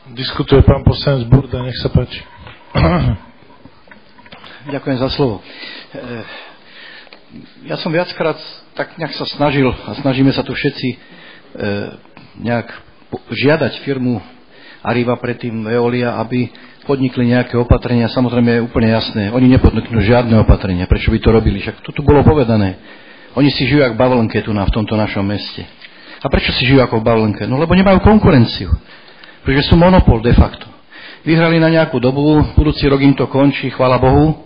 Diskutuje pán poslanec Burda, nech sa páči. Ďakujem za slovo. Ja som viackrát tak nejak sa snažil, a snažíme sa tu všetci nejak žiadať firmu Arriva, predtým Veolia, aby podnikli nejaké opatrenia. Samozrejme je úplne jasné, oni nepodniknú žiadne opatrenia. Prečo by to robili? Však tu bolo povedané. Oni si žijú ako v bavlnke tu v tomto našom meste. A prečo si žijú ako v bavlnke? No lebo nemajú konkurenciu. Pretože sú monopol de facto. Vyhrali na nejakú dobu, budúci rok im to končí, chvála Bohu.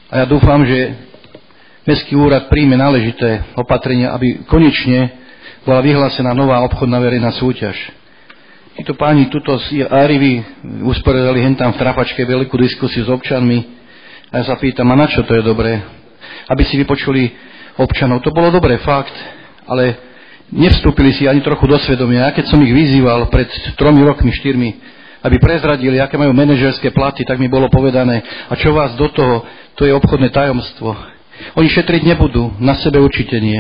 A ja dúfam, že Mestský úrad príjme náležité opatrenia, aby konečne bola vyhlásená nová obchodná verejná súťaž. Títo páni tuto z Arrivy usporiadali hentam v Trapačke veľkú diskusiu s občanmi a ja sa pýtam, a na čo to je dobré? Aby si vypočuli občanov. To bolo dobré, fakt, ale nevstúpili si ani trochu do svedomia. Ja keď som ich vyzýval pred 3 rokmi, 4, aby prezradili, aké majú manažerské platy, tak mi bolo povedané, a čo vás do toho, to je obchodné tajomstvo. Oni šetriť nebudú, na sebe určite nie.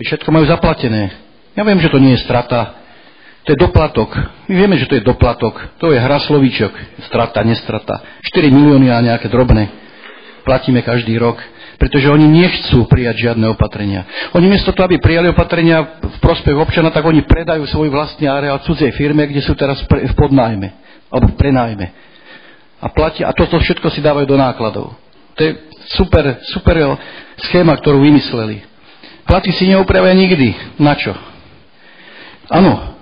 Všetko majú zaplatené. Ja viem, že to nie je strata, to je doplatok. My vieme, že to je doplatok, to je hra slovíčok, strata, nestrata. 4 milióny a nejaké drobné platíme každý rok, pretože oni nechcú prijať žiadne opatrenia. Oni miesto toho, aby prijali opatrenia v prospech občana, tak oni predajú svoj vlastný areál cudzej firme, kde sú teraz v podnájme, alebo v prenájme. A platia, a toto všetko si dávajú do nákladov. To je super schéma, ktorú vymysleli. Platy si neupravia nikdy. Na čo? Áno,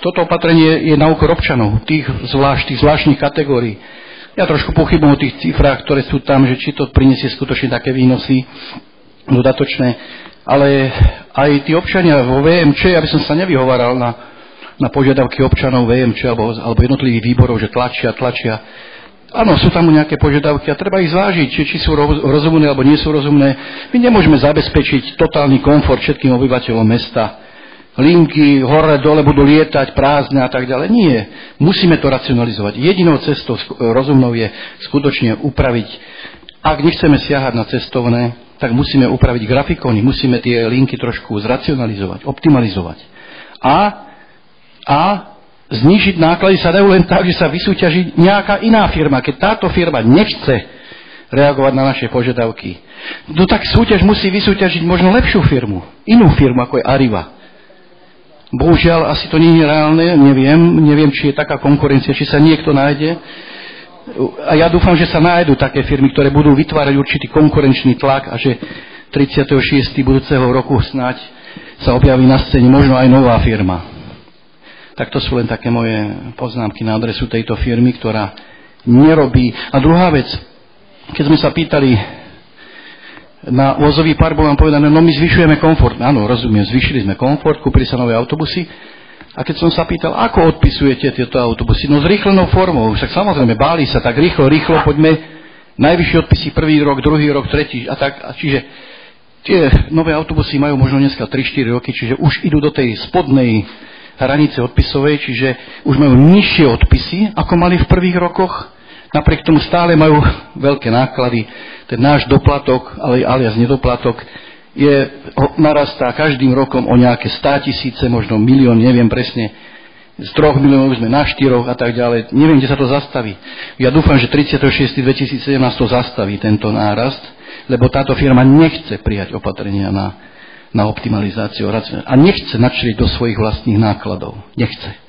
toto opatrenie je na úkor občanov, tých zvláštnych kategórií. Ja trošku pochybujem o tých cifrách, ktoré sú tam, že či to prinesie skutočne také výnosy dodatočné. Ale aj tí občania vo VMČ, aby som sa nevyhovaral na požiadavky občanov VMČ alebo jednotlivých výborov, že tlačia. Áno, sú tam nejaké požiadavky a treba ich zvážiť, či sú rozumné alebo nie sú rozumné. My nemôžeme zabezpečiť totálny komfort všetkým obyvateľom mesta. Linky hore, dole budú lietať, prázdne a tak ďalej. Nie. Musíme to racionalizovať. Jedinou cestou rozumnou je skutočne upraviť. Ak nechceme siahať na cestovné, tak musíme upraviť grafikóny, musíme tie linky trošku zracionalizovať, optimalizovať. A znížiť náklady sa dajú len tak, že sa vysúťaží nejaká iná firma. Keď táto firma nechce reagovať na naše požiadavky, no tak súťaž musí vysúťažiť možno lepšiu firmu, inú firmu ako je Arriva. Bohužiaľ, asi to nie je reálne, neviem, či je taká konkurencia, či sa niekto nájde. A ja dúfam, že sa nájdú také firmy, ktoré budú vytvárať určitý konkurenčný tlak a že 36. budúceho roku snáď sa objaví na scéne možno aj nová firma. Tak to sú len také moje poznámky na adresu tejto firmy, ktorá nerobí. A druhá vec, keď sme sa pýtali na vozový park, bolo nám povedané, no my zvyšujeme komfort. Áno, rozumiem, zvyšili sme komfort, kúpili sa nové autobusy. A keď som sa pýtal, ako odpisujete tieto autobusy? No zrýchlenou formou. Však samozrejme, báli sa tak rýchlo, poďme. Najvyššie odpisy prvý rok, druhý rok, tretí a tak. A čiže tie nové autobusy majú možno dneska 3-4 roky, čiže už idú do tej spodnej hranice odpisovej, čiže už majú nižšie odpisy, ako mali v prvých rokoch. Napriek tomu stále majú veľké náklady. Ten náš doplatok, alias nedoplatok, narastá každým rokom o nejaké 100 000, možno 1 000 000, neviem presne. Z 3 miliónov sme na 4 a tak ďalej. Neviem, kde sa to zastaví. Ja dúfam, že 36.2017 to zastaví, tento nárast, lebo táto firma nechce prijať opatrenia na optimalizáciu a nechce načriť do svojich vlastných nákladov. Nechce.